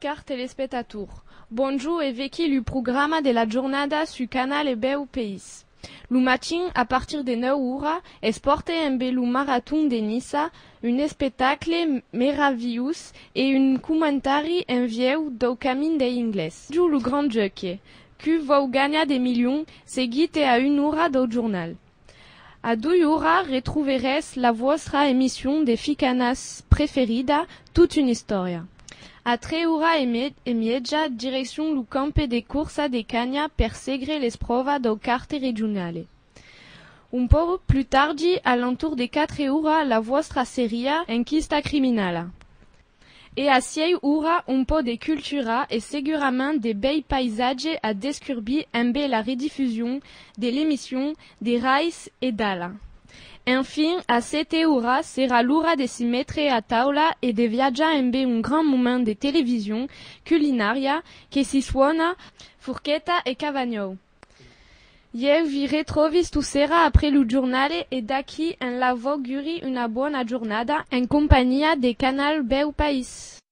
car telespectator. Bonjour e vecchi il programma della giornata su canale Beu País. Lu matin, a partir de 9 ora, es porte un belu marathon de Nissa, un spectacle meravigliós e un comentari en vieu do camin de inglès. Joue le grand jockey, que vau ganhar des millions, seguite a 1 hora do jornal. A 2 ora retrouveres la vostra émission de ficanas preferida, toute une historia. A 3 ora e media, direction lo campo de corsa de cagna per segre les prova do carte regionale. Un po' plus tardi, alentour de 4 ora, la vostra seria Enquista criminala. E a 6 ora, un po' de cultura e segurament de bei paisatges a descobrir amb la rediffusion de l'émission de Rais e Dala. Enfin, a 7 ora, sera l'ora de se mettre a taula e de viatjar amb un grand moment de television culinaria que si suona Forchetta e Cavagnol. Eu vi retrovis tu sera après lo giornale e daqui en la auguri una buona giornada en compagnia de Canal Beu País.